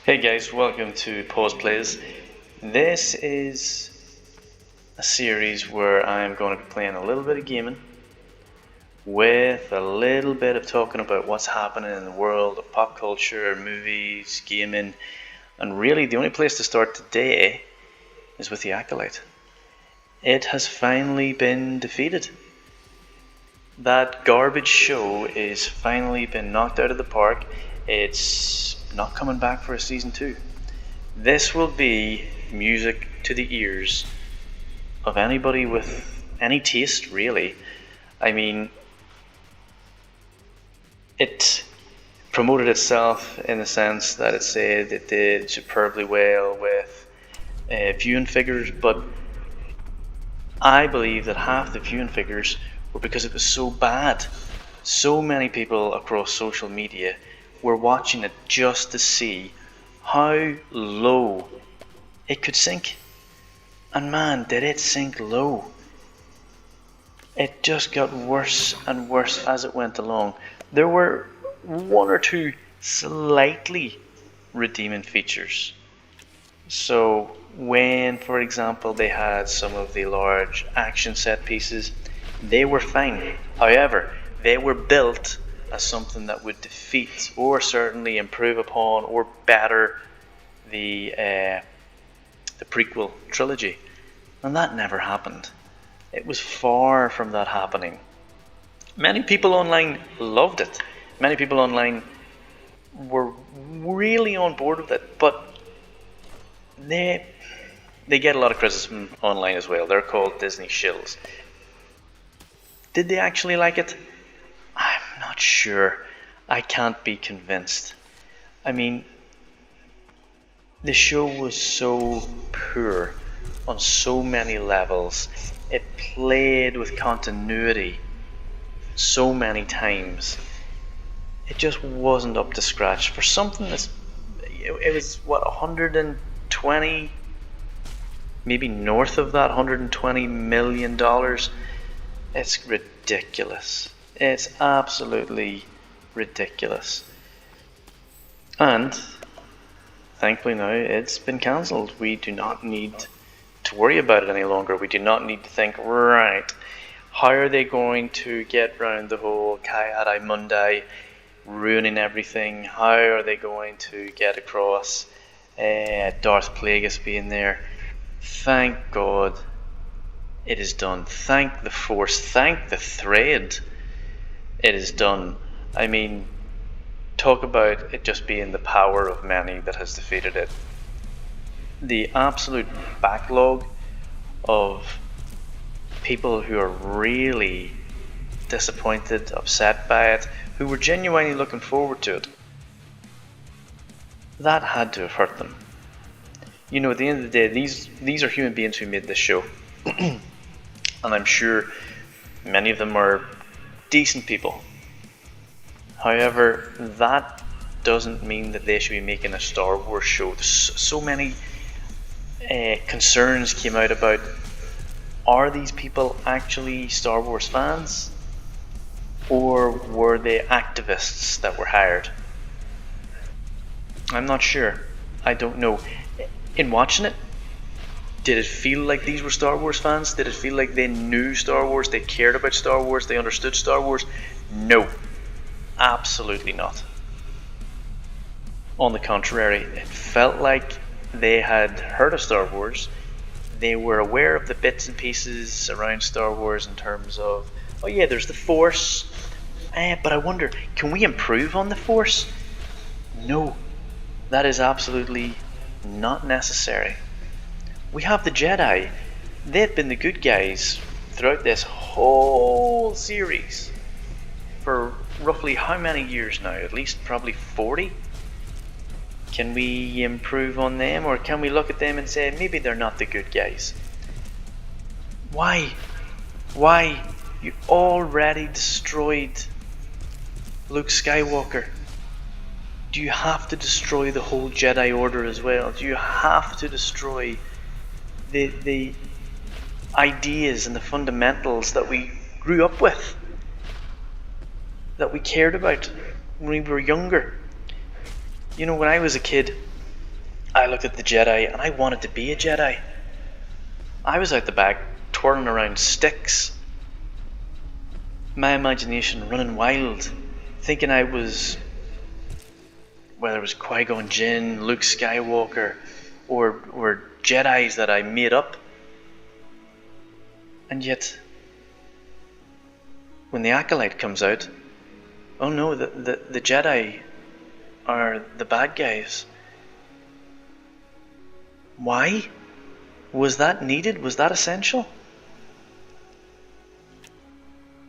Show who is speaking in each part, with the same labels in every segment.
Speaker 1: Hey guys, welcome to Paws Plays. This is a series where I'm going to be playing a little bit of gaming with a little bit of talking about what's happening in the world of pop culture, movies, gaming, and really the only place to start today is with the Acolyte. It has finally been defeated. That garbage show is finally been knocked out of the park. It's not coming back for a season 2. This will be music to the ears of anybody with any taste, really. I mean, it promoted itself in the sense that it said it did superbly well with viewing figures, but I believe that half the viewing figures were because it was so bad. So many people across social media were watching it just to see how low it could sink. And man, did it sink low. It just got worse and worse as it went along. There were one or two slightly redeeming features. So when, for example, they had some of the large action set pieces, they were fine. However, they were built as something that would defeat or certainly improve upon or better the prequel trilogy. And that never happened. It was far from that happening. Many people online loved it. Many people online were really on board with it, but they get a lot of criticism online as well. They're called Disney shills. Did they actually like it? I'm not sure. I can't be convinced. I mean, the show was so poor on so many levels. It played with continuity so many times. It just wasn't up to scratch for something that's. It was what, 120, maybe north of that, $120 million. It's ridiculous. It's absolutely ridiculous. And thankfully now it's been cancelled. We do not need to worry about it any longer. We do not need to think, right, how are they going to get round the whole Kai Mundi ruining everything? How are they going to get across Darth Plagueis being there? Thank God it is done. Thank the Force. Thank the thread. It is done. I mean, talk about it just being the power of many that has defeated it. The absolute backlog of people who are really disappointed, upset by it, who were genuinely looking forward to it, that had to have hurt them. You know, at the end of the day, these are human beings who made this show. And I'm sure many of them are decent people. However, that doesn't mean that they should be making a Star Wars show. There's so many concerns came out about, are these people actually Star Wars fans? Or were they activists that were hired? I'm not sure. I don't know. In watching it, did it feel like these were Star Wars fans? Did it feel like they knew Star Wars, they cared about Star Wars, they understood Star Wars? No, absolutely not. On the contrary, it felt like they had heard of Star Wars. They were aware of the bits and pieces around Star Wars in terms of, oh yeah, there's the Force, but I wonder, can we improve on the Force? No, that is absolutely not necessary. We have the Jedi. They've been the good guys throughout this whole series for roughly how many years now? At least probably 40? Can we improve on them, or can we look at them and say maybe they're not the good guys? Why? Why? You already destroyed Luke Skywalker. Do you have to destroy the whole Jedi Order as well? Do you have to destroy the ideas and the fundamentals that we grew up with, that we cared about when we were younger? You know, when I was a kid, I looked at the Jedi and I wanted to be a Jedi. I was out the back twirling around sticks, my imagination running wild, thinking I was, whether it was Qui-Gon Jinn, Luke Skywalker, or Jedis that I made up. And yet, when the Acolyte comes out, oh no, the Jedi are the bad guys. Why? Was that needed? Was that essential?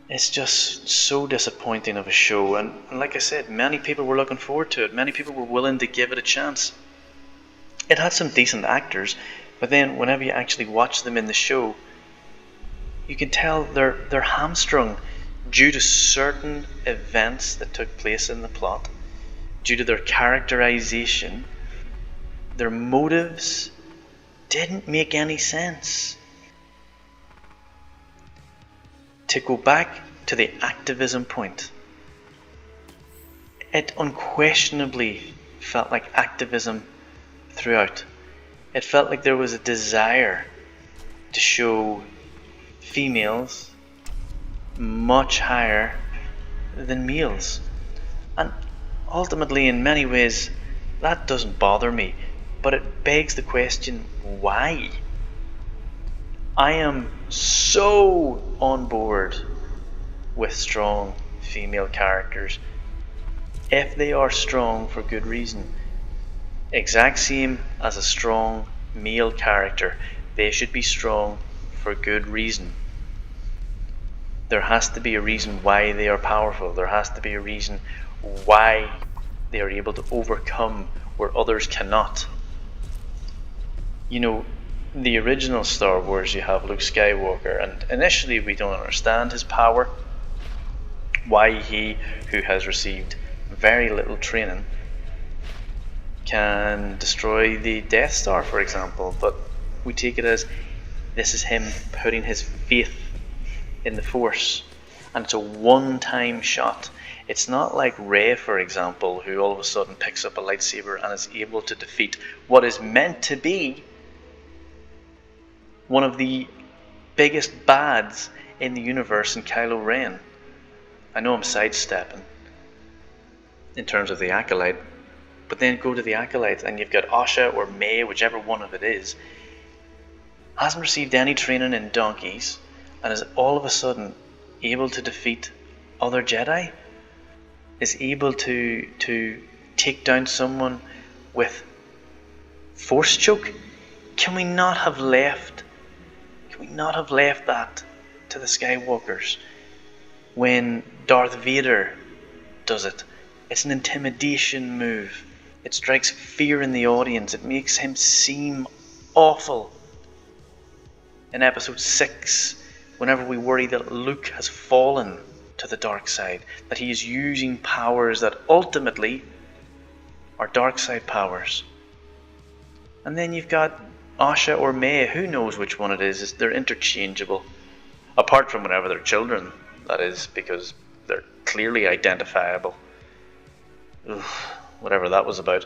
Speaker 1: It's just so disappointing of a show, and like I said, many people were looking forward to it. Many people were willing to give it a chance. It had some decent actors, but then whenever you actually watch them in the show, you can tell they're hamstrung due to certain events that took place in the plot, due to their characterization. Their motives didn't make any sense. To go back to the activism point, it unquestionably felt like activism throughout. It felt like there was a desire to show females much higher than males. And ultimately, in many ways, that doesn't bother me, but it begs the question, why? I am so on board with strong female characters if they are strong for good reason. Exact same as a strong male character, they should be strong for good reason. There has to be a reason why they are powerful. There has to be a reason why they are able to overcome where others cannot. You know, the original Star Wars, you have Luke Skywalker, and initially we don't understand his power, why he, who has received very little training, can destroy the Death Star, for example, but we take it as this is him putting his faith in the Force, and it's a one-time shot. It's not like Rey, for example, who all of a sudden picks up a lightsaber and is able to defeat what is meant to be one of the biggest bads in the universe in Kylo Ren. I know I'm sidestepping in terms of the Acolyte, but then go to the Acolyte and you've got Asha or May, whichever one of it is, hasn't received any training in donkeys and is all of a sudden able to defeat other Jedi, is able to take down someone with Force choke. Can we not have left that to the Skywalkers? When Darth Vader does it, it's an intimidation move. It strikes fear in the audience. It makes him seem awful. In episode 6, whenever we worry that Luke has fallen to the dark side, that he is using powers that ultimately are dark side powers. And then you've got Asha or May, who knows which one it is, they're interchangeable. Apart from whenever they're children, that is, because they're clearly identifiable. Ugh, whatever that was about.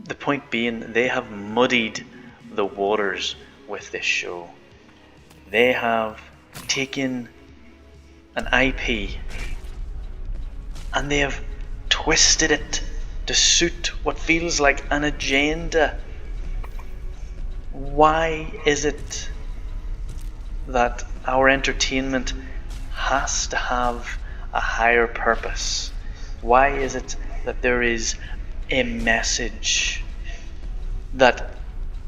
Speaker 1: The point being, they have muddied the waters with this show. They have taken an IP and they have twisted it to suit what feels like an agenda. Why is it that our entertainment has to have a higher purpose? Why is it that there is a message that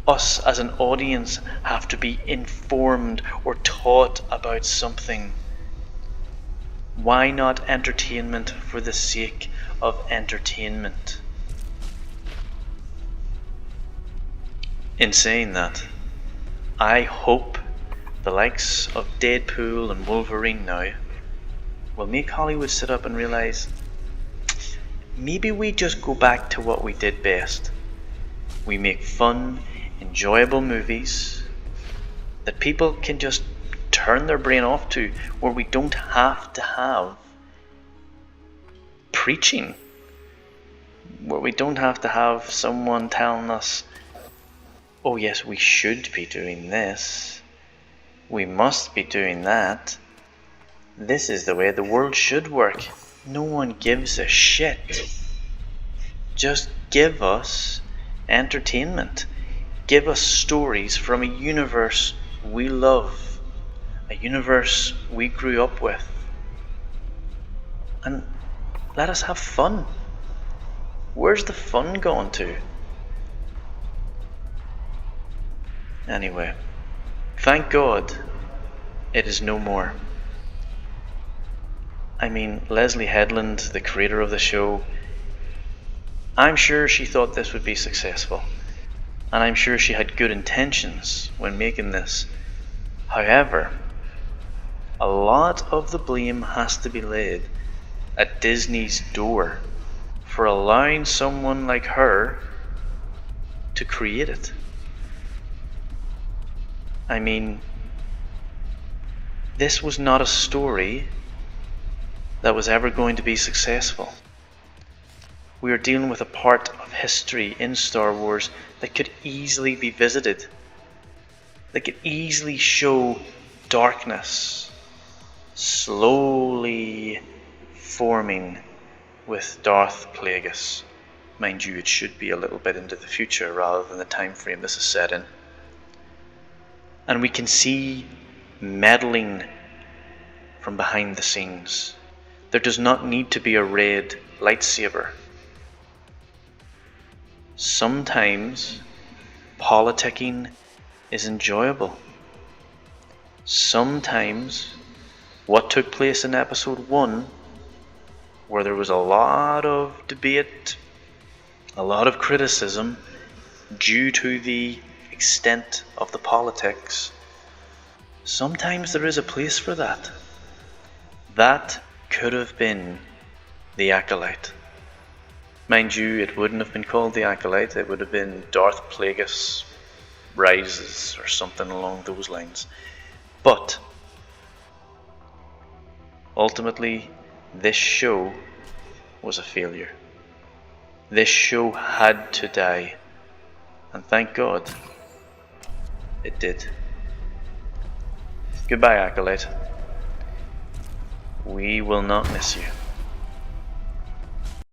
Speaker 1: us as an audience have to be informed or taught about something? Why not entertainment for the sake of entertainment? In saying that, I hope the likes of Deadpool and Wolverine now will make Hollywood sit up and realise maybe we just go back to what we did best. We make fun, enjoyable movies that people can just turn their brain off to, where we don't have to have preaching. where we don't have to have someone telling us, oh yes, we should be doing this, we must be doing that, this is the way the world should work. No one gives a shit. Just give us entertainment. Give us stories from a universe we love, a universe we grew up with, and let us have fun. Where's the fun gone to? Anyway, thank God it is no more. I mean, Leslie Headland, the creator of the show, I'm sure she thought this would be successful, and I'm sure she had good intentions when making this. However, a lot of the blame has to be laid at Disney's door for allowing someone like her to create it. I mean, this was not a story that was ever going to be successful. We are dealing with a part of history in Star Wars that could easily be visited, that could easily show darkness slowly forming with Darth Plagueis. Mind you, it should be a little bit into the future rather than the time frame this is set in. And we can see meddling from behind the scenes. There does not need to be a red lightsaber. Sometimes politicking is enjoyable. Sometimes what took place in episode 1, where there was a lot of debate, a lot of criticism due to the extent of the politics, sometimes there is a place for that. That could have been the Acolyte. Mind you, it wouldn't have been called the Acolyte, it would have been Darth Plagueis Rises or something along those lines. But ultimately, this show was a failure. This show had to die, and thank God it did. Goodbye, Acolyte. We will not miss you.